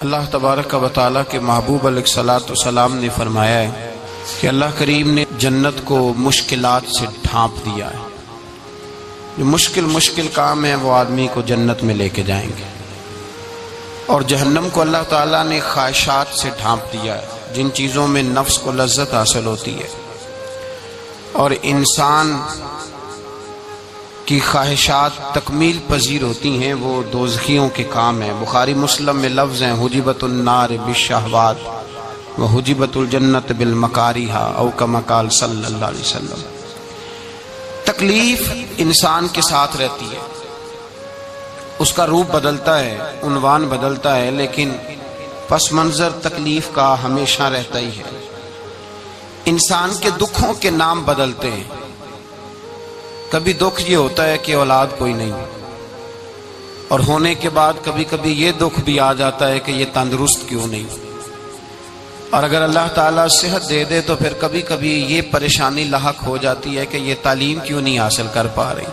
اللہ تبارک و تعالیٰ کے محبوب علیہ الصلوۃ والسلام نے فرمایا ہے کہ اللہ کریم نے جنت کو مشکلات سے ڈھانپ دیا ہے۔ جو مشکل کام ہے وہ آدمی کو جنت میں لے کے جائیں گے، اور جہنم کو اللہ تعالیٰ نے خواہشات سے ڈھانپ دیا ہے، جن چیزوں میں نفس کو لذت حاصل ہوتی ہے، اور انسان کی خواہشات تکمیل پذیر ہوتی ہیں، وہ دوزخیوں کے کام ہیں۔ بخاری مسلم میں لفظ ہیں حجبت النار بالشہوات وحجبت الجنت بالمکاریہ، او کما قال صلی اللہ علیہ وسلم۔ تکلیف انسان کے ساتھ رہتی ہے، اس کا روپ بدلتا ہے، عنوان بدلتا ہے، لیکن پس منظر تکلیف کا ہمیشہ رہتا ہی ہے۔ انسان کے دکھوں کے نام بدلتے ہیں۔ کبھی دکھ یہ ہوتا ہے کہ اولاد کوئی نہیں، اور ہونے کے بعد کبھی کبھی یہ دکھ بھی آ جاتا ہے کہ یہ تندرست کیوں نہیں، اور اگر اللہ تعالیٰ صحت دے دے تو پھر کبھی کبھی یہ پریشانی لاحق ہو جاتی ہے کہ یہ تعلیم کیوں نہیں حاصل کر پا رہی،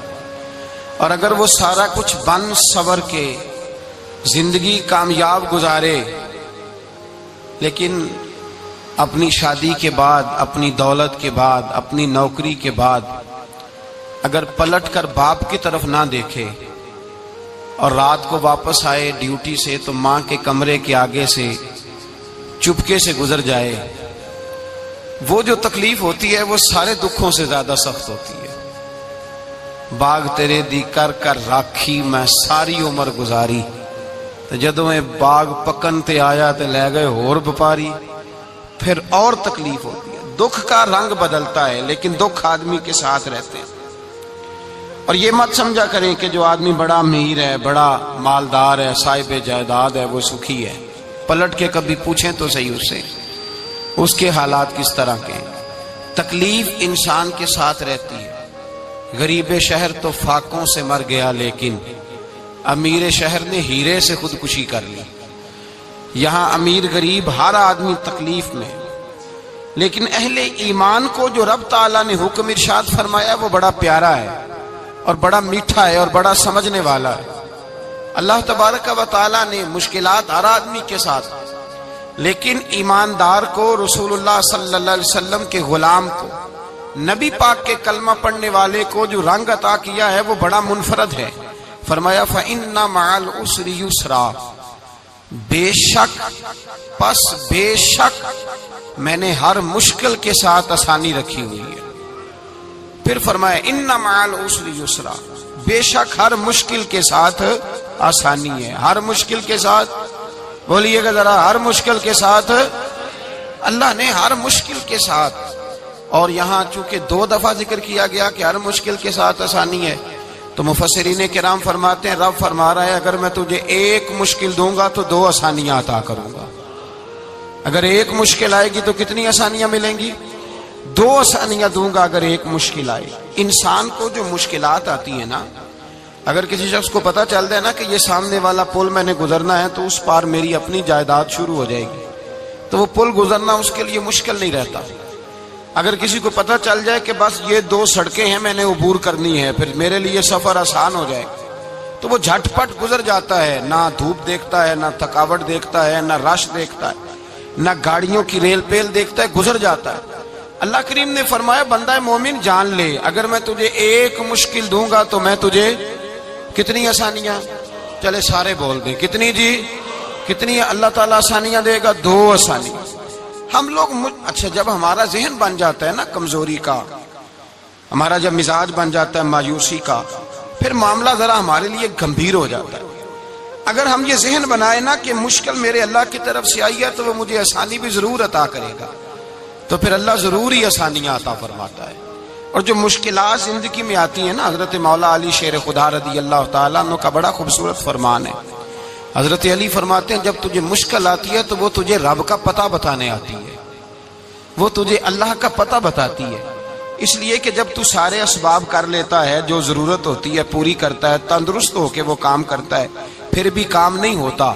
اور اگر وہ سارا کچھ بن سور کے زندگی کامیاب گزارے، لیکن اپنی شادی کے بعد، اپنی دولت کے بعد، اپنی نوکری کے بعد اگر پلٹ کر باپ کی طرف نہ دیکھے اور رات کو واپس آئے ڈیوٹی سے تو ماں کے کمرے کے آگے سے چپکے سے گزر جائے، وہ جو تکلیف ہوتی ہے وہ سارے دکھوں سے زیادہ سخت ہوتی ہے۔ باغ تیرے دی کر کر راکھی میں ساری عمر گزاری، تو جدوں میں باغ پکن تے آیا تے لے گئے ہور بپاری، پھر اور تکلیف ہوتی ہے۔ دکھ کا رنگ بدلتا ہے، لیکن دکھ آدمی کے ساتھ رہتے ہیں۔ اور یہ مت سمجھا کریں کہ جو آدمی بڑا امیر ہے، بڑا مالدار ہے، صاحب جائیداد ہے، وہ سکھی ہے۔ پلٹ کے کبھی پوچھیں تو صحیح اس سے، اس کے حالات کس طرح کے ہیں۔ تکلیف انسان کے ساتھ رہتی ہے۔ غریب شہر تو فاقوں سے مر گیا، لیکن امیر شہر نے ہیرے سے خودکشی کر لی۔ یہاں امیر غریب ہر آدمی تکلیف میں، لیکن اہل ایمان کو جو رب تعالیٰ نے حکم ارشاد فرمایا وہ بڑا پیارا ہے، اور بڑا میٹھا ہے، اور بڑا سمجھنے والا ہے۔ اللہ تبارک و تعالیٰ نے مشکلات ہر آدمی کے ساتھ، لیکن ایماندار کو، رسول اللہ صلی اللہ علیہ وسلم کے غلام کو، نبی پاک کے کلمہ پڑھنے والے کو جو رنگ عطا کیا ہے وہ بڑا منفرد ہے۔ فرمایا فَإِنَّ مَعَ الْعُسْرِ يُسْرًا، بے شک میں نے ہر مشکل کے ساتھ آسانی رکھی ہوئی ہے۔ پھر فرمایا اِنَّ مَعَ الْعُسْرِ يُسْرًا، بے شک ہر مشکل کے ساتھ آسانی ہے۔ ہر مشکل کے ساتھ بولیے گا ذرا، ہر مشکل کے ساتھ، اللہ نے ہر مشکل کے ساتھ، اور یہاں چونکہ 2 دفعہ ذکر کیا گیا کہ ہر مشکل کے ساتھ آسانی ہے، تو مفسرین کرام فرماتے ہیں رب فرما رہا ہے اگر میں تجھے ایک مشکل دوں گا تو 2 آسانیاں عطا کروں گا۔ اگر ایک مشکل آئے گی تو کتنی آسانیاں ملیں گی؟ 2 آسانیاں دوں گا اگر ایک مشکل آئے۔ انسان کو جو مشکلات آتی ہیں نا، اگر کسی شخص کو پتہ چل جائے نا کہ یہ سامنے والا پل میں نے گزرنا ہے تو اس پار میری اپنی جائیداد شروع ہو جائے گی، تو وہ پل گزرنا اس کے لیے مشکل نہیں رہتا۔ اگر کسی کو پتہ چل جائے کہ بس یہ 2 سڑکیں ہیں میں نے عبور کرنی ہے، پھر میرے لیے سفر آسان ہو جائے گا، تو وہ جھٹ پٹ گزر جاتا ہے، نہ دھوپ دیکھتا ہے، نہ تھکاوٹ دیکھتا ہے، نہ رش دیکھتا ہے، نہ گاڑیوں کی ریل پیل دیکھتا ہے، گزر جاتا ہے۔ اللہ کریم نے فرمایا بندہ مومن جان لے اگر میں تجھے ایک مشکل دوں گا تو میں تجھے کتنی آسانیاں، چلے سارے بول دیں کتنی جی، کتنی اللہ تعالیٰ آسانیاں دے گا؟ 2 آسانیاں۔ ہم لوگ اچھا جب ہمارا ذہن بن جاتا ہے نا کمزوری کا، ہمارا جب مزاج بن جاتا ہے مایوسی کا، پھر معاملہ ذرا ہمارے لیے گمبھیر ہو جاتا ہے۔ اگر ہم یہ ذہن بنائے نا کہ مشکل میرے اللہ کی طرف سے آئی ہے تو وہ مجھے آسانی بھی ضرور عطا کرے گا، تو پھر اللہ ضرور ہی آسانیاں عطا فرماتا ہے۔ اور جو مشکلات زندگی میں آتی ہیں نا، حضرت مولا علی شیر خدا رضی اللہ تعالیٰ عنہ کا بڑا خوبصورت فرمان ہے۔ حضرت علی فرماتے ہیں جب تجھے مشکل آتی ہے تو وہ تجھے رب کا پتہ بتانے آتی ہے، وہ تجھے اللہ کا پتہ بتاتی ہے۔ اس لیے کہ جب تو سارے اسباب کر لیتا ہے، جو ضرورت ہوتی ہے پوری کرتا ہے، تندرست ہو کے وہ کام کرتا ہے، پھر بھی کام نہیں ہوتا،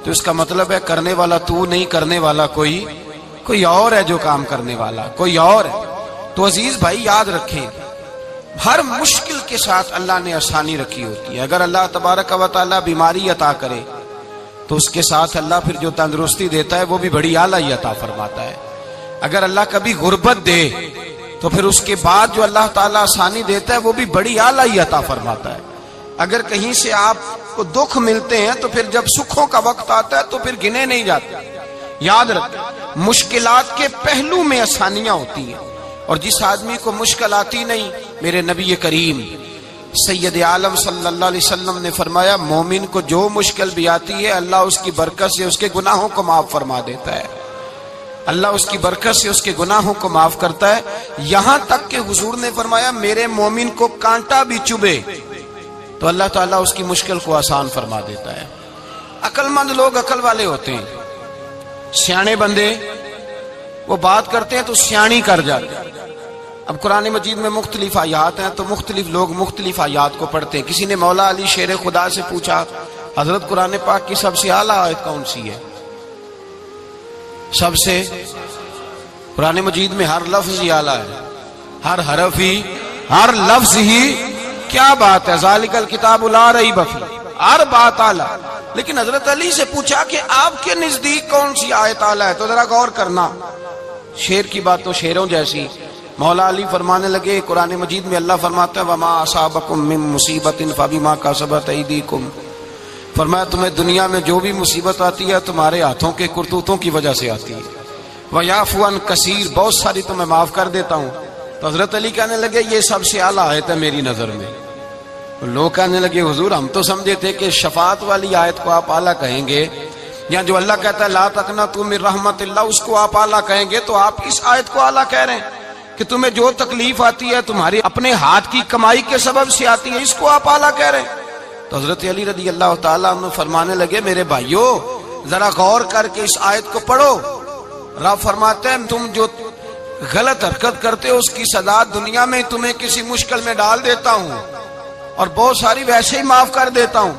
تو اس کا مطلب ہے کرنے والا تو نہیں، کرنے والا کوئی اور ہے، جو کام کرنے والا کوئی اور ہے۔ تو عزیز بھائی یاد رکھیں ہر مشکل کے ساتھ اللہ نے آسانی رکھی ہوتی ہے۔ اگر اللہ تبارک و تعالیٰ بیماری عطا کرے تو اس کے ساتھ اللہ پھر جو تندرستی دیتا ہے وہ بھی بڑی اعلیٰ عطا فرماتا ہے۔ اگر اللہ کبھی غربت دے تو پھر اس کے بعد جو اللہ تعالیٰ آسانی دیتا ہے وہ بھی بڑی اعلیٰ عطا فرماتا ہے۔ اگر کہیں سے آپ کو دکھ ملتے ہیں تو پھر جب سکھوں کا وقت آتا ہے تو پھر گنے نہیں جاتے۔ یاد رکھیں، مشکلات کے پہلو میں آسانیاں ہوتی ہیں، اور جس آدمی کو مشکل آتی نہیں، میرے نبی کریم سید عالم صلی اللہ علیہ وسلم نے فرمایا مومن کو جو مشکل بھی آتی ہے اللہ اس کی برکت سے اس کے گناہوں کو معاف فرما دیتا ہے، اللہ اس کی برکت سے اس کے گناہوں کو معاف کرتا ہے۔ یہاں تک کہ حضور نے فرمایا میرے مومن کو کانٹا بھی چبھے تو اللہ تعالیٰ اس کی مشکل کو آسان فرما دیتا ہے۔ عقل مند لوگ عقل والے ہوتے ہیں، سیانے بندے وہ بات کرتے ہیں تو سیانی کر جاتے ہیں۔ اب قرآن مجید میں مختلف آیات ہیں تو مختلف لوگ مختلف آیات کو پڑھتے ہیں۔ کسی نے مولا علی شیر خدا سے پوچھا حضرت قرآن پاک کی سب سے اعلیٰ آیت کون سی ہے؟ سب سے قرآن مجید میں ہر لفظ ہی اعلیٰ ہے، ہر حرف ہی، ہر لفظ ہی، کیا بات ہے، ذالک الکتاب لا ریب فیہ، ہر بات اعلیٰ۔ لیکن حضرت علی سے پوچھا کہ آپ کے نزدیک کون سی آیت اعلیٰ ہے، تو ذرا غور کرنا، شیر کی بات تو شیروں جیسی۔ مولا علی فرمانے لگے قرآن مجید میں اللہ فرماتا ہے وما اصابکم من مصیبت فبما کسبت ایدیکم، فرمایا تمہیں دنیا میں جو بھی مصیبت آتی ہے تمہارے ہاتھوں کے کرتوتوں کی وجہ سے آتی ہے، ویعفو عن کثیر، بہت ساری تو میں معاف کر دیتا ہوں۔ تو حضرت علی کہنے لگے یہ سب سے اعلیٰ آیت ہے میری نظر میں۔ لوگ کہنے لگے حضور ہم تو سمجھے تھے کہ شفاعت والی آیت کو آپ اعلیٰ کہیں گے، یا جو اللہ کہتا ہے لا تقنطوا من رحمت اللہ اس کو آپ اعلیٰ کہیں گے، تو آپ اس آیت کو اعلیٰ کہہ رہے ہیں کہ تمہیں جو تکلیف آتی ہے تمہاری اپنے ہاتھ کی کمائی کے سبب سے آتی ہے، اس کو آپ اعلیٰ کہہ رہے ہیں۔ تو حضرت علی رضی اللہ تعالیٰ عنہ فرمانے لگے میرے بھائیو ذرا غور کر کے اس آیت کو پڑھو۔ رب فرماتے ہیں تم جو غلط حرکت کرتے ہو اس کی سزا دنیا میں تمہیں کسی مشکل میں ڈال دیتا ہوں اور بہت ساری ویسے ہی معاف کر دیتا ہوں۔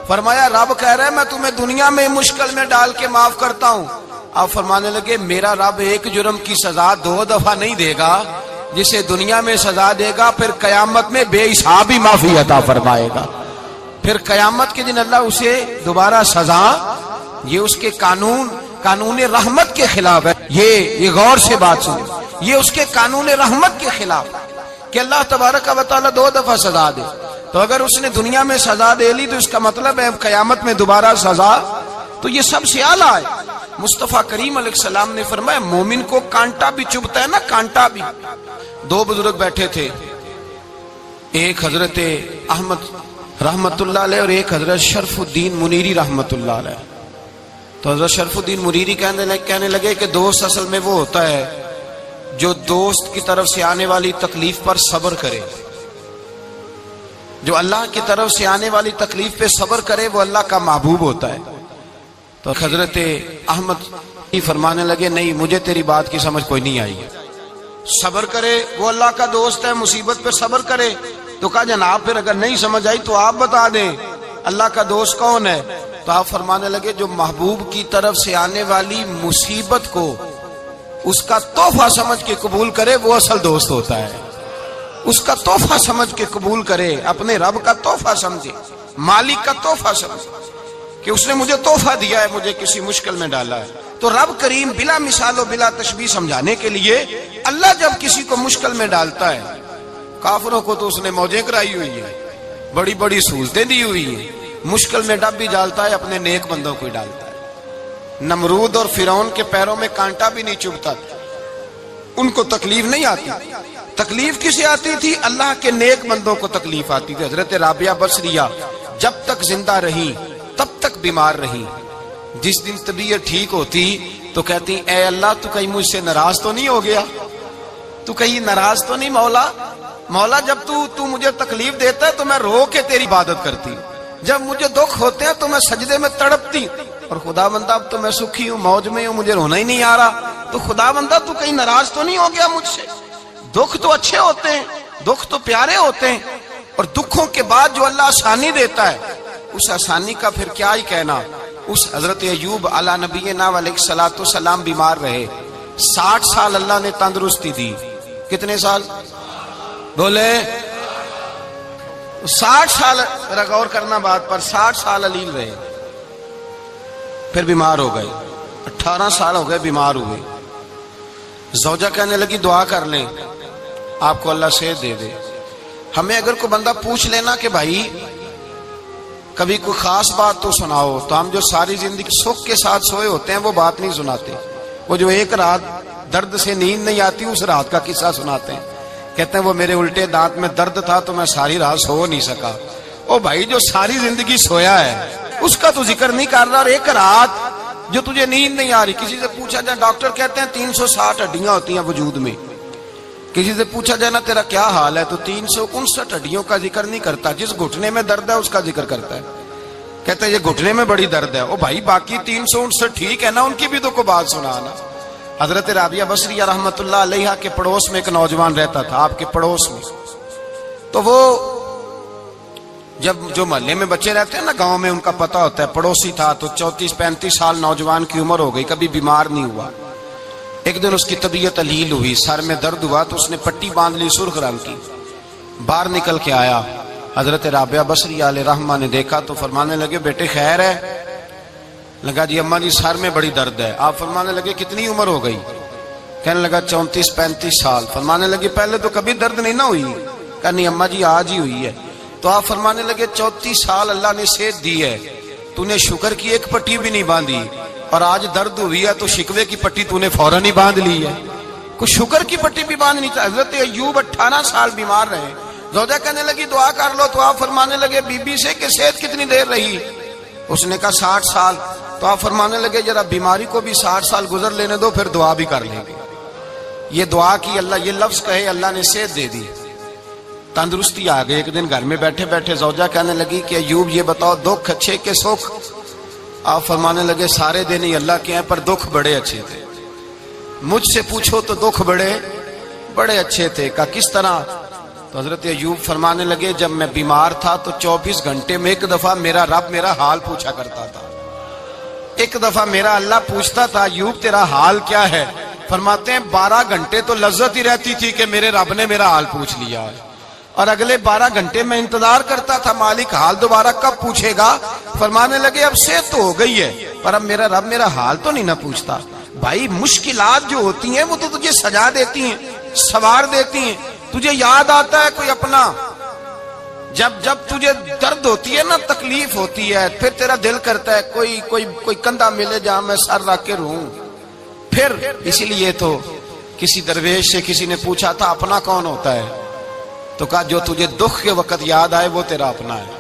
فرمایا رب کہہ رہے ہیں میں تمہیں دنیا میں مشکل میں ڈال کے معاف کرتا ہوں۔ آپ فرمانے لگے میرا رب ایک جرم کی سزا 2 دفعہ نہیں دے گا، جسے دنیا میں سزا دے گا پھر قیامت میں بے حساب ہی معافی عطا فرمائے گا۔ پھر قیامت کے دن اللہ اسے دوبارہ سزا، یہ اس کے قانون رحمت کے خلاف ہے۔ یہ غور سے بات سنیں، یہ اس کے قانون رحمت کے خلاف کہ اللہ تبارک و تعالیٰ 2 دفعہ سزا دے۔ تو اگر اس نے دنیا میں سزا دے لی تو اس کا مطلب ہے قیامت میں دوبارہ سزا، تو یہ سب سے اعلیٰ ہے۔ مصطفیٰ کریم علیہ السلام نے فرمایا مومن کو کانٹا بھی چبھتا ہے نا، کانٹا بھی۔ 2 بزرگ بیٹھے تھے، ایک حضرت احمد رحمت اللہ علیہ اور ایک حضرت شرف الدین منیری رحمت اللہ علیہ۔ تو حضرت شرف الدین منیری کہنے لگے کہ دوست اصل میں وہ ہوتا ہے جو دوست کی طرف سے آنے والی تکلیف پر صبر کرے، جو اللہ کی طرف سے آنے والی تکلیف پہ صبر کرے وہ اللہ کا محبوب ہوتا ہے۔ تو حضرت احمد فرمانے لگے نہیں مجھے تیری بات کی سمجھ کوئی نہیں آئی، صبر کرے وہ اللہ کا دوست ہے، مصیبت پہ صبر کرے۔ تو کہا جناب پھر اگر نہیں سمجھ آئی تو آپ بتا دیں اللہ کا دوست کون ہے؟ تو آپ فرمانے لگے جو محبوب کی طرف سے آنے والی مصیبت کو اس کا تحفہ سمجھ کے قبول کرے وہ اصل دوست ہوتا ہے۔ اس کا تحفہ سمجھ کے قبول کرے، اپنے رب کا تحفہ سمجھے، مالک کا تحفہ سمجھے کہ اس نے مجھے تحفہ دیا ہے، مجھے کسی مشکل میں ڈالا ہے۔ تو رب کریم بلا مثال و بلا تشبیہ سمجھانے کے لیے اللہ جب کسی کو مشکل میں ڈالتا ہے، کافروں کو تو اس نے موجیں کرائی ہوئی ہے، بڑی بڑی سہولتیں دی ہوئی ہیں، مشکل میں ڈب بھی ڈالتا ہے اپنے نیک بندوں کو ہی ڈالتا ہے۔ نمرود اور فرعون کے پیروں میں کانٹا بھی نہیں چبھتا تھا، ان کو تکلیف نہیں آتی۔ تکلیف کسے آتی تھی؟ اللہ کے نیک بندوں کو تکلیف آتی تھی۔ حضرت رابعہ بصریہ جب تک زندہ رہی تب تک بیمار رہی، جس دن طبیعت ٹھیک ہوتی تو کہتی اے اللہ تو کہیں مجھ سے ناراض تو نہیں ہو گیا، تو کہیں ناراض تو نہیں مولا جب تو مجھے تکلیف دیتا ہے تو میں رو کے تیری عبادت کرتی ہوں، جب مجھے دکھ ہوتے ہیں تو میں سجدے میں تڑپتی، اور خدا بندہ اب تو میں سکھی ہوں، موج میں ہوں، مجھے رونا ہی نہیں آ رہا، تو خدا بندہ تو کہیں ناراض تو نہیں ہو گیا مجھ سے؟ دکھ تو اچھے ہوتے ہیں، دکھ تو پیارے ہوتے ہیں، اور دکھوں کے بعد جو اللہ آسانی دیتا ہے اس آسانی کا پھر کیا ہی کہنا۔ اس حضرت ایوب علی نبینا علیہ الصلوۃ والسلام بیمار رہے، 60 سال اللہ نے تندرستی دی۔ کتنے سال بولے؟ 60 سال، غور کرنا بات پر، 60 سال علیل رہے۔ پھر بیمار ہو گئے، 18 سال ہو گئے بیمار ہوئے. زوجہ کہنے لگی دعا کر لیں آپ کو اللہ صحت دے دے. ہمیں اگر کوئی بندہ پوچھ لینا کہ بھائی کبھی کوئی خاص بات تو سناؤ، تو ہم جو ساری زندگی سکھ کے ساتھ سوئے ہوتے ہیں وہ بات نہیں سناتے. وہ جو ایک رات درد سے نیند نہیں آتی اس رات کا قصہ سناتے ہیں. کہتے ہیں وہ میرے الٹے دانت میں درد تھا تو میں ساری رات سو نہیں سکا. او بھائی جو ساری زندگی سویا ہے اس کا تو ذکر نہیں کر رہا، اور ایک رات جو تجھے نیند نہیں آ رہی. کسی سے پوچھا جائے، ڈاکٹر کہتے ہیں 360 ہڈیاں ہوتی ہیں وجود میں. کسی سے پوچھا جائے نا تیرا کیا حال ہے، تو 359 ہڈیوں کا ذکر نہیں کرتا. جس گھٹنے میں درد ہے اس کا ذکر کرتا ہے. کہتا ہے یہ گھٹنے میں بڑی درد ہے. او بھائی باقی 359 ٹھیک ہے نا، ان کی بھی تو کوئی بات سنا نا. حضرت رابعہ بصریہ رحمت اللہ علیہ کے پڑوس میں ایک نوجوان رہتا تھا، آپ کے پڑوس میں. تو وہ جب جو محلے میں بچے رہتے ہیں نا گاؤں میں، ان کا پتہ ہوتا ہے. پڑوسی تھا تو 34-35 سال نوجوان کی عمر ہو گئی، کبھی بیمار نہیں ہوا. ایک دن اس کی طبیعت علیل ہوئی، سر میں درد ہوا تو اس نے پٹی باندھ لی سرخ رنگ کی. باہر نکل کے آیا، حضرت رابعہ بصریہ علیہ رحمہ نے دیکھا تو فرمانے لگے بیٹے خیر ہے؟ لگا جی اماں جی سر میں بڑی درد ہے. آپ فرمانے لگے کتنی عمر ہو گئی؟ کہنے لگا 34-35 سال. فرمانے لگے پہلے تو کبھی درد نہیں نہ ہوئی؟ کہا نہیں اماں جی آج ہی ہوئی ہے. تو آپ فرمانے لگے 34 سال اللہ نے صحت دی ہے، تو نے شکر کی ایک پٹی بھی نہیں باندھی، اور آج درد ہوئی ہے تو شکوے کی پٹی تو نے فوراً ہی باندھ لی ہے. کوئی شکر کی پٹی بھی باندھنی چاہیے. حضرت ایوب 18 سال بیمار رہے. زوجہ کہنے لگی دعا کر لو. تو آپ فرمانے لگے بی بی سے کہ صحت کتنی دیر رہی؟ اس نے کہا 60 سال. تو آپ فرمانے لگے ذرا بیماری کو بھی 60 سال گزر لینے دو پھر دعا بھی کر لیں گے. یہ دعا کی، اللہ یہ لفظ کہے اللہ نے صحت دے دی، تندرستی آ گئی. ایک دن گھر میں بیٹھے بیٹھے زوجہ کہنے لگی کہ ایوب یہ بتاؤ دکھ اچھے کے سکھ؟ آپ فرمانے لگے سارے دن ہی اللہ کے ہیں پر دکھ بڑے اچھے تھے. مجھ سے پوچھو تو دکھ بڑے اچھے تھے. کہا کس طرح؟ تو حضرت ایوب فرمانے لگے جب میں بیمار تھا تو 24 گھنٹے میں ایک دفعہ میرا رب میرا حال پوچھا کرتا تھا. ایک دفعہ میرا اللہ پوچھتا تھا ایوب تیرا حال کیا ہے؟ فرماتے ہیں 12 گھنٹے تو لذت ہی رہتی تھی کہ میرے رب نے میرا حال پوچھ لیا ہے، اور اگلے 12 گھنٹے میں انتظار کرتا تھا مالک حال دوبارہ کب پوچھے گا. فرمانے لگے اب صحت تو ہو گئی ہے پر اب میرا رب میرا حال تو نہیں نہ پوچھتا. بھائی مشکلات جو ہوتی ہیں وہ تو تجھے سجا دیتی ہیں، سوار دیتی ہیں. تجھے یاد آتا ہے کوئی اپنا، جب تجھے درد ہوتی ہے نا، تکلیف ہوتی ہے، پھر تیرا دل کرتا ہے کوئی کندھا ملے جہاں میں سر رکھ کے رہوں. پھر اسی لیے تو کسی درویش سے کسی نے پوچھا تھا اپنا کون ہوتا ہے؟ تو کہا جو تجھے دکھ کے وقت یاد آئے وہ تیرا اپنا ہے.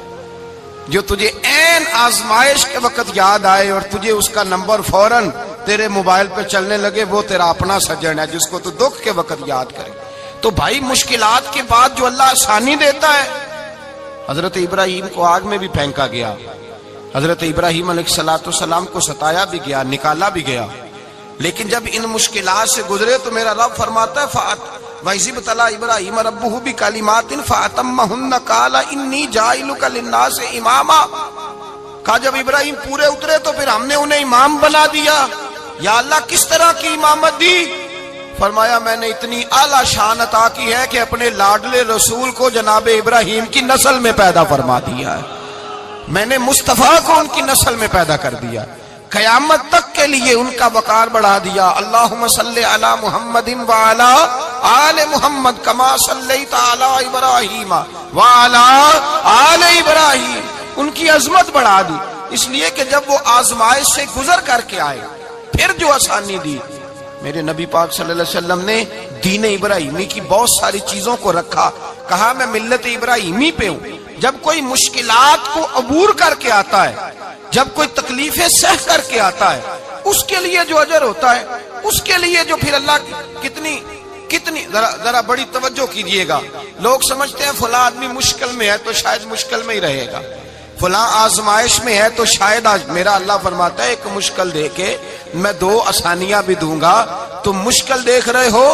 جو تجھے عین آزمائش کے وقت یاد آئے اور تجھے اس کا نمبر فوراً تیرے موبائل پہ چلنے لگے وہ تیرا اپنا سجن ہے، جس کو تو دکھ کے وقت یاد کرے. تو بھائی مشکلات کے بعد جو اللہ آسانی دیتا ہے. حضرت ابراہیم کو آگ میں بھی پھینکا گیا، حضرت ابراہیم علیہ السلام کو ستایا بھی گیا، نکالا بھی گیا، لیکن جب ان مشکلات سے گزرے تو میرا رب فرماتا ہے وَإِذِ ابْتَلَىٰ إِبْرَاهِيمَ رَبُّهُ بِكَلِمَاتٍ فَأَتَمَّهُنَّ قَالَ إِنِّي جَاعِلُكَ لِلنَّاسِ إِمَامًا. کہا جب ابراہیم پورے اترے تو پھر ہم نے انہیں امام بنا دیا. یا اللہ کس طرح کی امامت دی؟ فرمایا میں نے اتنی اعلیٰ شان عطا کی ہے کہ اپنے لاڈلے رسول کو جناب ابراہیم کی نسل میں پیدا فرما دیا ہے. میں نے مصطفیٰ کو ان کی نسل میں پیدا کر دیا، قیامت تک کے لیے ان کا وقار بڑھا دیا. اللہم صلی علی محمد وعلی آل محمد کما صلیت علی ابراہیم وعلی آل ابراہیم. ان کی عظمت بڑھا دی، اس لیے کہ جب وہ آزمائش سے گزر کر کے آئے پھر جو آسانی دی. میرے نبی پاک صلی اللہ علیہ وسلم نے دین ابراہیمی کی بہت ساری چیزوں کو رکھا، کہا میں ملت ابراہیمی پہ ہوں. جب کوئی مشکلات کو عبور کر کے آتا ہے، جب کوئی تکلیفیں سہ کر کے آتا ہے، اس کے لیے جو اجر ہوتا ہے، اس کے لیے جو پھر اللہ کتنی ذرا بڑی توجہ کیجئے گا. لوگ سمجھتے ہیں فلاں آدمی مشکل میں ہے تو شاید مشکل میں ہی رہے گا، فلاں آزمائش میں ہے تو شاید آج. میرا اللہ فرماتا ہے ایک مشکل دے کے میں 2 آسانیاں بھی دوں گا. تم مشکل دیکھ رہے ہو،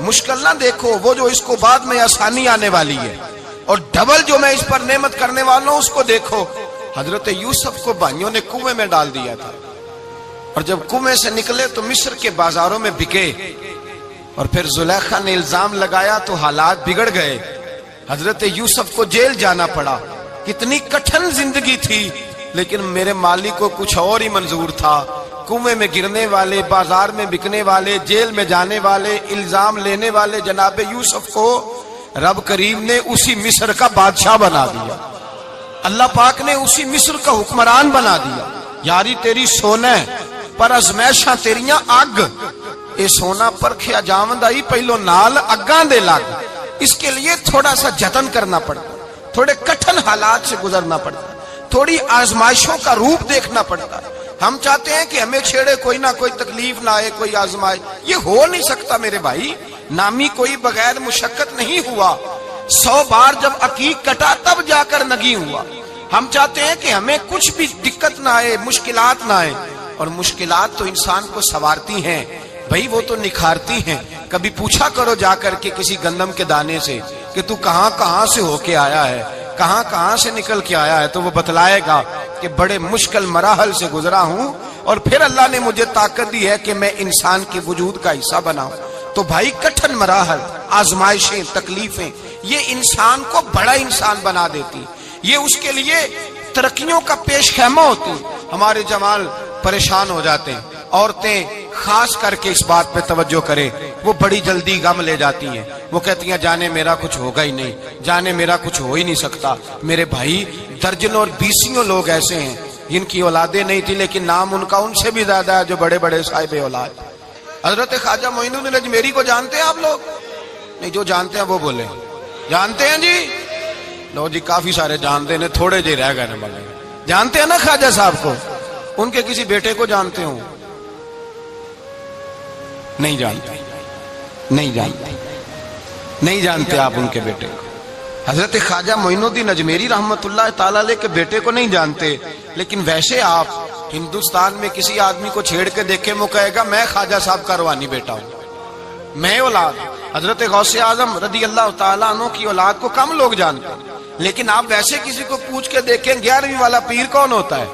مشکل نہ دیکھو، وہ جو اس کو بعد میں آسانی آنے والی ہے، اور ڈبل جو میں اس پر نعمت کرنے والا ہوں اس کو دیکھو. حضرت یوسف کو بھائیوں نے کنویں میں ڈال دیا تھا، اور جب کنویں سے نکلے تو مصر کے بازاروں میں بکے، اور پھر زلیخا نے الزام لگایا تو حالات بگڑ گئے. حضرت یوسف کو جیل جانا پڑا. کتنی کٹھن زندگی تھی، لیکن میرے مالک کو کچھ اور ہی منظور تھا. کنویں میں گرنے والے، بازار میں بکنے والے، جیل میں جانے والے، الزام لینے والے جناب یوسف کو رب کریم نے اسی مصر کا بادشاہ بنا دیا. اللہ پاک نے اسی مصر کا حکمران بنا دیا. یاری تیری سونا ہے پر ازمائشاں تیریاں اگ. اے سونا پرکھیا جاوند آئی پہلو نال اگاں دے لگ. اس کے لیے تھوڑا سا جتن کرنا پڑتا، تھوڑے کٹھن حالات سے گزرنا پڑتا، تھوڑی آزمائشوں کا روپ دیکھنا پڑتا. ہم چاہتے ہیں کہ ہمیں چھیڑے کوئی نہ کوئی تکلیف نہ آئے، کوئی آزمائش. یہ ہو نہیں سکتا میرے بھائی. نامی کوئی بغیر مشقت نہیں ہوا. 100 بار جب عقیق کٹا تب جا کر نگی ہوا. ہم چاہتے ہیں کہ ہمیں کچھ بھی دقت نہ آئے، مشکلات نہ آئے. اور مشکلات تو انسان کو سنوارتی ہیں بھائی، وہ تو نکھارتی ہیں. کبھی پوچھا کرو جا کر کے کسی گندم کے دانے سے کہ تو کہاں کہاں سے ہو کے آیا ہے، کہاں کہاں سے نکل کے آیا ہے، تو وہ بتلائے گا کہ بڑے مشکل مراحل سے گزرا ہوں اور پھر اللہ نے مجھے طاقت دی ہے کہ میں انسان کے وجود کا حصہ بناؤں. تو بھائی کٹھن مراحل، آزمائشیں، تکلیفیں یہ انسان کو بڑا انسان بنا دیتی. یہ اس کے لیے ترقیوں کا پیش خیمہ ہوتی. ہمارے جمال پریشان ہو جاتے ہیں. عورتیں خاص کر کے اس بات پہ توجہ کریں، وہ بڑی جلدی غم لے جاتی ہیں. وہ کہتی ہیں جانے میرا کچھ ہوگا ہی نہیں، جانے میرا کچھ ہو ہی نہیں سکتا. میرے بھائی درجنوں اور بیسیوں لوگ ایسے ہیں جن کی اولادیں نہیں تھی لیکن نام ان کا ان سے بھی زیادہ ہے جو بڑے بڑے صاحب اولاد. حضرت خواجہ معین الدین اجمیری کو جانتے ہیں آپ لوگ؟ نہیں، جو جانتے ہیں وہ بولے. جانتے ہیں جی؟ لو جی کافی سارے جانتے ہیں، تھوڑے جی رہ گئے نا. جانتے ہیں نا خواجہ صاحب کو؟ ان کے کسی بیٹے کو جانتے ہوں؟ نہیں جانتے، نہیں جانتے، نہیں جانتے آپ ان کے بیٹے کو. حضرت خواجہ معین الدین اجمیری رحمت اللہ تعالی علیہ کے بیٹے کو نہیں جانتے. لیکن ویسے آپ ہندوستان میں کسی آدمی کو چھیڑ کے دیکھیں وہ کہے گا میں خواجہ صاحب کا روحانی بیٹا ہوں، میں اولاد. حضرت غوث اعظم رضی اللہ تعالیٰ عنہ کی اولاد کو کم لوگ جانتے ہیں. لیکن آپ ویسے کسی کو پوچھ کے دیکھیں 11ویں والا پیر کون ہوتا ہے،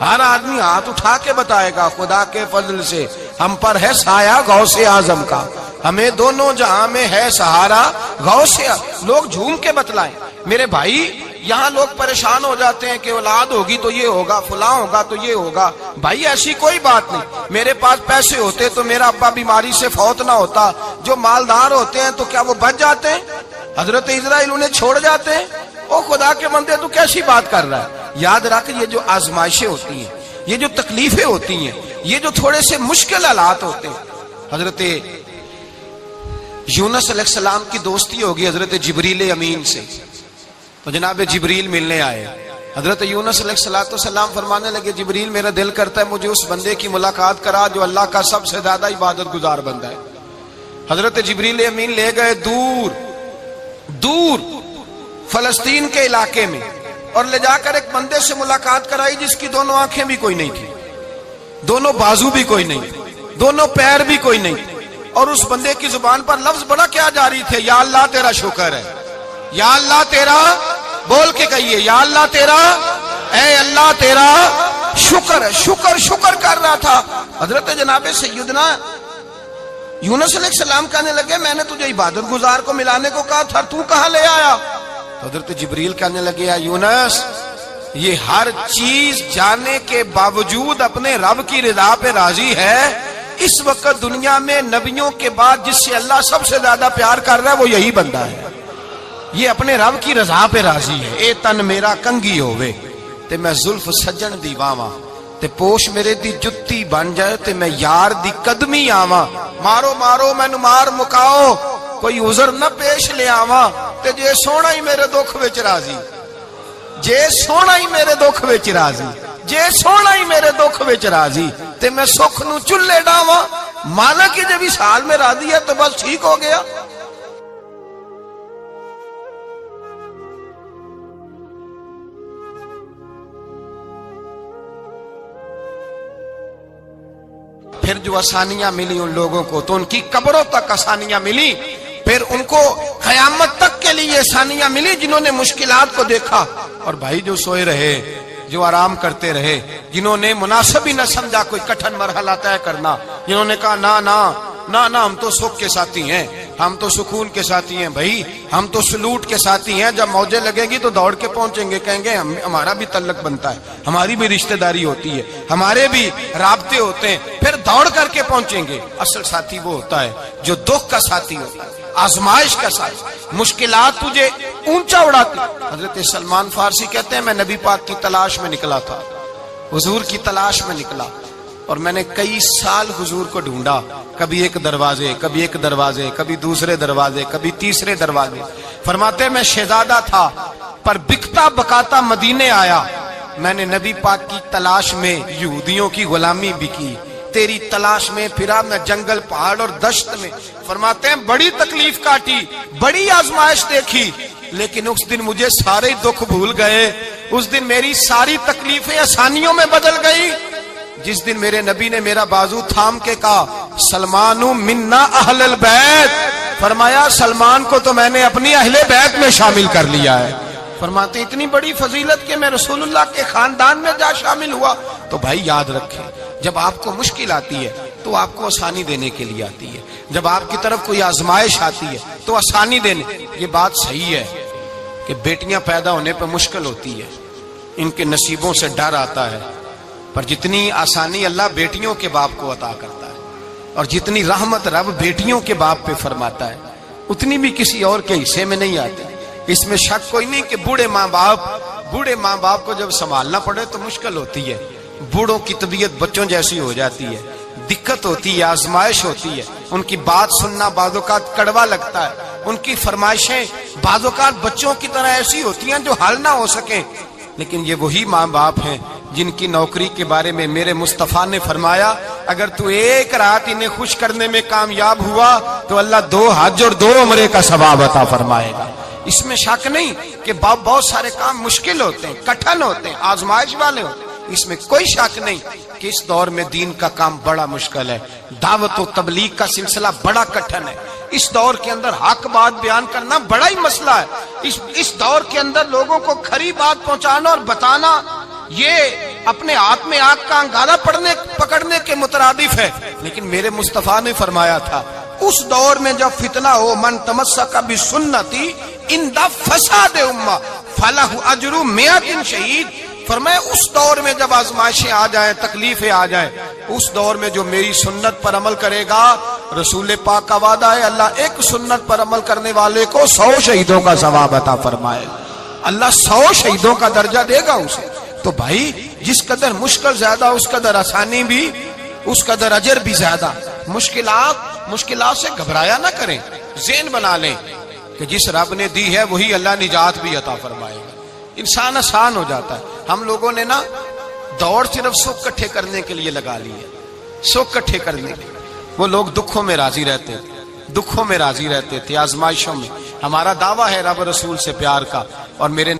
ہر آدمی ہاتھ اٹھا کے بتائے گا خدا کے فضل سے ہم پر ہے سایہ غوث اعظم کا، ہمیں دونوں جہاں میں ہے سہارا غوث. لوگ جھوم کے بتلائیں. میرے بھائی یہاں لوگ پریشان ہو جاتے ہیں کہ اولاد ہوگی تو یہ ہوگا، فلاں ہوگا تو یہ ہوگا. بھائی ایسی کوئی بات نہیں. میرے پاس پیسے ہوتے تو میرا ابا بیماری سے فوت نہ ہوتا. جو مالدار ہوتے ہیں تو کیا وہ بچ جاتے ہیں؟ حضرت اسرائیل انہیں چھوڑ جاتے ہیں؟ او خدا کے بندے تو کیسی بات کر رہا ہے. یاد رکھ یہ جو آزمائشیں ہوتی ہیں، یہ جو تکلیفیں ہوتی ہیں، یہ جو تھوڑے سے مشکل حالات ہوتے ہیں. حضرت یونس علیہ السلام کی دوستی ہوگی حضرت جبریل امین سے. تو جناب جبریل ملنے آئے. حضرت یونس علیہ السلام فرمانے لگے جبریل میرا دل کرتا ہے مجھے اس بندے کی ملاقات کرا جو اللہ کا سب سے زیادہ عبادت گزار بندہ ہے. حضرت جبریل امین لے گئے دور دور فلسطین کے علاقے میں اور لے جا کر ایک بندے سے ملاقات کرائی جس کی دونوں آنکھیں بھی کوئی نہیں تھی، دونوں بازو بھی کوئی نہیں، دونوں پیر بھی کوئی نہیں. اور اس بندے کی زبان پر لفظ بڑا کیا جاری تھے، یا اللہ تیرا شکر ہے، یا اللہ تیرا، بول کے کہیے یا اللہ تیرا، اے اللہ تیرا شکر ہے. شکر شکر کر رہا تھا. حضرت جناب سیدنا یونس علیہ السلام کہنے لگے میں نے تجھے عبادت گزار کو ملانے کو کہا تھا، تو کہاں لے آیا؟ حضرت جبریل کہنے لگے یا یونس یہ ہر چیز جانے کے باوجود اپنے رب کی رضا پہ راضی ہے. اس وقت دنیا میں نبیوں کے بعد جس سے اللہ سب سے زیادہ پیار کر رہا ہے وہ یہی بندہ ہے. یہ اپنے رب کی رضا پہ راضی ہے. اے تن میرا کنگی ہوئے تے میں زلف سجن دی واواں تے پوش میرے دی جتی بن جائے تے میں یار دی قدمی آواں. مارو مارو مینو مار مکاؤ کوئی عذر نہ پیش لے آواں تے جے سونا ہی میرے دکھ وچ راضی، جے سونا ہی میرے دکھ وچ راضی، جے سونا ہی میرے دکھ وچ راضی تے میں سکھ نو چلے ڈاواں. مانا کہ جب اس حال میں راضی ہے تو بس ٹھیک ہو گیا. پھر جو آسانیاں ملی ان لوگوں کو تو ان کی قبروں تک آسانیاں ملی، پھر ان کو قیامت تک کے لیے آسانیاں ملی جنہوں نے مشکلات کو دیکھا. اور بھائی جو سوئے رہے، جو آرام کرتے رہے، جنہوں نے مناسب ہی نہ سمجھا کوئی کٹھن مرحلہ طے کرنا، جنہوں نے کہا نا نا نا نا ہم تو سکھ کے ساتھی ہیں، ہم تو سکون کے ساتھی ہیں بھائی، ہم تو سلوٹ کے ساتھی ہیں، جب موجیں لگے گی تو دوڑ کے پہنچیں گے، کہیں گے ہمارا بھی تعلق بنتا ہے، ہماری بھی رشتہ داری ہوتی ہے، ہمارے بھی رابطے ہوتے ہیں، پھر دوڑ کر کے پہنچیں گے۔ اصل ساتھی وہ ہوتا ہے جو دکھ کا ساتھی ہوتا ہے، آزمائش کا ساتھ، مشکلات تجھے اونچا اڑاتی۔ حضرت سلمان فارسی کہتے ہیں میں نبی پاک کی تلاش میں نکلا تھا، حضور کی تلاش میں نکلا، اور میں نے کئی سال حضور کو ڈھونڈا، کبھی ایک دروازے، کبھی ایک دروازے، کبھی دوسرے دروازے، کبھی تیسرے دروازے۔ فرماتے میں شہزادہ تھا پر بکتا بکاتا مدینے آیا، میں نے نبی پاک کی تلاش میں یہودیوں کی غلامی بھی کی، تیری تلاش میں پھرا میں جنگل پہاڑ اور دشت میں۔ فرماتے ہیں بڑی تکلیف کاٹی، بڑی آزمائش دیکھی، لیکن اس دن مجھے سارے دکھ بھول گئے، اس دن میری ساری تکلیفیں آسانیوں میں بدل گئی، جس دن میرے نبی نے میرا بازو تھام کے کہا سلمان منا اہل البیت، فرمایا سلمان کو تو میں نے اپنی اہل بیت میں شامل کر لیا ہے۔ فرماتے اتنی بڑی فضیلت کہ میں رسول اللہ کے خاندان میں جا شامل ہوا۔ تو بھائی یاد رکھیں، جب آپ کو مشکل آتی ہے تو آپ کو آسانی دینے کے لیے آتی ہے، جب آپ کی طرف کوئی آزمائش آتی ہے تو آسانی دینے۔ یہ بات صحیح ہے کہ بیٹیاں پیدا ہونے پہ مشکل ہوتی ہے، ان کے نصیبوں سے ڈر آتا ہے، پر جتنی آسانی اللہ بیٹیوں کے باپ کو عطا کرتا ہے اور جتنی رحمت رب بیٹیوں کے باپ پہ فرماتا ہے اتنی بھی کسی اور کے حصے میں نہیں آتی۔ اس میں شک کوئی نہیں کہ بوڑھے ماں باپ کو جب سنبھالنا پڑے تو مشکل ہوتی ہے، بوڑھوں کی طبیعت بچوں جیسی ہو جاتی ہے، دقت ہوتی ہے، آزمائش ہوتی ہے، ان کی بات سننا بعض اوقات کڑوا لگتا ہے، ان کی فرمائشیں بعض اوقات بچوں کی طرح ایسی ہوتی ہیں جو حل نہ ہو سکیں، لیکن یہ وہی ماں باپ ہیں جن کی نوکری کے بارے میں میرے مصطفیٰ نے فرمایا اگر تو ایک رات انہیں خوش کرنے میں کامیاب ہوا تو اللہ 2 حج اور 2 عمرے کا ثواب عطا فرمائے گا۔ اس میں شک نہیں کہ بہت سارے کام مشکل ہوتے ہیں، کٹھن ہوتے ہیں، آزمائش والے ہوتے ہیں، اس میں کوئی شک نہیں کہ اس دور میں دین کا کام بڑا مشکل ہے، دعوت و تبلیغ کا سلسلہ بڑا کٹھن ہے، اس دور کے اندر حق بات بیان کرنا بڑا ہی مسئلہ ہے، اس دور کے اندر لوگوں کو کھری بات پہنچانا اور بتانا یہ اپنے ہاتھ میں آگ کا انگارہ پکڑنے کے مترادف ہے۔ لیکن میرے مصطفیٰ نے فرمایا تھا اس دور میں جب فتنہ ہو من تمسک بسنتی اندہ فساد امہ فلہ اجر 100 شہید، فرمایا اس دور میں جب آزمائشیں آ جائیں، تکلیفیں آ جائیں، اس دور میں جو میری سنت پر عمل کرے گا، رسول پاک کا وعدہ ہے اللہ ایک سنت پر عمل کرنے والے کو 100 شہیدوں کا ثواب عطا فرمائے، اللہ 100 شہیدوں کا درجہ دے گا اسے۔ تو بھائی جس قدر مشکل زیادہ اس قدر آسانی بھی، اس قدر اجر بھی زیادہ۔ مشکلات سے گھبرایا نہ کریں، ذہن بنا لیں کہ جس رب نے دی ہے وہی اللہ نجات بھی عطا فرمائے گا، انسان آسان ہو جاتا ہے۔ ہم لوگوں نے نا دوڑ صرف سکھ کٹھے کرنے کے لیے لگا لی ہے، سکھ کٹھے کرنے کے لیے۔ وہ لوگ دکھوں میں راضی رہتے تھے، آزمائشوں میں۔ ہمارا دعویٰ ہے رب رسول سے پیار کا، اور میرے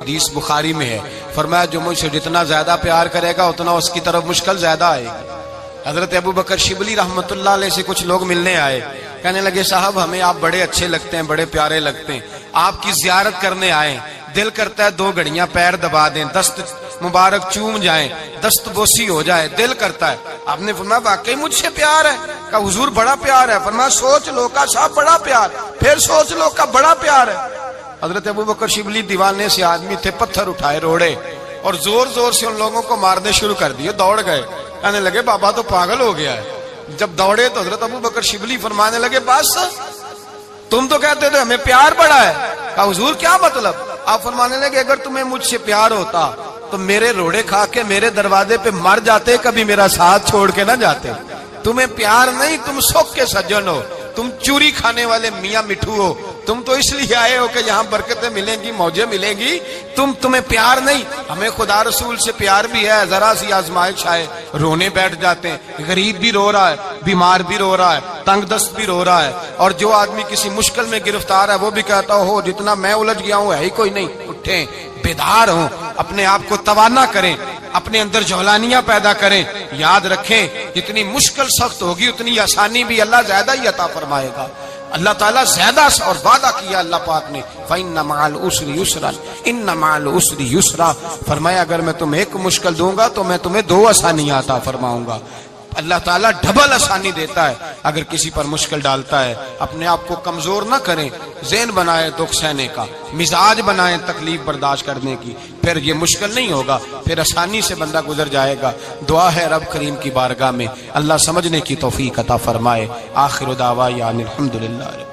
حدیث بخاری میں ہے فرمایا جو مجھ سے جتنا زیادہ پیار کرے گا اتنا اس کی طرف مشکل زیادہ آئے گی۔ حضرت ابو بکر شبلی رحمت اللہ علیہ سے کچھ لوگ ملنے آئے، کہنے لگے صاحب ہمیں آپ بڑے اچھے لگتے ہیں، بڑے پیارے لگتے ہیں، آپ کی زیارت کرنے آئے، دل کرتا ہے 2 گھڑیاں پیر دبا دیں، دست مبارک چوم جائیں، دست بوسی ہو جائے، دل کرتا ہے۔ آپ نے فرمایا واقعی مجھ سے پیار ہے؟ کہا حضور بڑا پیار ہے۔ فرمایا سوچ لو کا صاحب بڑا پیار، پھر سوچ لو کا بڑا پیار ہے۔ حضرت ابو بکر شبلی دیوانے سے آدمی تھے، پتھر اٹھائے روڑے اور زور زور سے ان لوگوں کو مارنے شروع کر دیے، دوڑ گئے، کہنے لگے بابا تو پاگل ہو گیا ہے۔ جب دوڑے تو حضرت ابو بکر شبلی فرمانے لگے بس تم تو کہتے تھے ہمیں پیار بڑا ہے۔ کہا حضور کیا مطلب؟ آپ فرمانے لگے اگر تمہیں مجھ سے پیار ہوتا تو میرے روڑے کھا کے میرے دروازے پہ مر جاتے، کبھی میرا ساتھ چھوڑ کے نہ جاتے۔ تمہیں پیار نہیں، تم سکھ کے سجن ہو، تم چوری کھانے والے میاں مٹھو ہو، تم تو اس لیے آئے ہو کہ یہاں برکتیں ملیں گی، موجیں ملیں گی، تمہیں پیار نہیں۔ ہمیں خدا رسول سے پیار بھی ہے، ذرا سی آزمائش آئے رونے بیٹھ جاتے ہیں، غریب بھی رو رہا ہے، بیمار بھی رو رہا ہے، تنگ دست بھی رو رہا ہے، اور جو آدمی کسی مشکل میں گرفتار ہے وہ بھی کہتا ہو جتنا میں الجھ گیا ہوں ہے ہی کوئی نہیں۔ اٹھیں، بیدار ہوں، اپنے آپ کو توانا کریں، اپنے اندر جولانیاں پیدا کریں۔ یاد رکھیں جتنی مشکل سخت ہوگی اتنی آسانی بھی اللہ زیادہ ہی عطا فرمائے گا۔ اللہ تعالیٰ زیادہ اور وعدہ کیا اللہ پاک نے فَإِنَّ مَعَ الْعُسْرِ يُسْرًا إِنَّ مَعَ الْعُسْرِ يُسْرًا، فرمایا اگر میں تمہیں ایک مشکل دوں گا تو میں تمہیں 2 آسانیاں عطا فرماؤں گا۔ اللہ تعالیٰ ڈبل آسانی دیتا ہے اگر کسی پر مشکل ڈالتا ہے. اپنے آپ کو کمزور نہ کریں، ذہن بنائے دکھ سہنے کا، مزاج بنائیں تکلیف برداشت کرنے کی، پھر یہ مشکل نہیں ہوگا، پھر آسانی سے بندہ گزر جائے گا. دعا ہے رب کریم کی بارگاہ میں اللہ سمجھنے کی توفیق عطا فرمائے. آخر دعوانا الحمدللہ.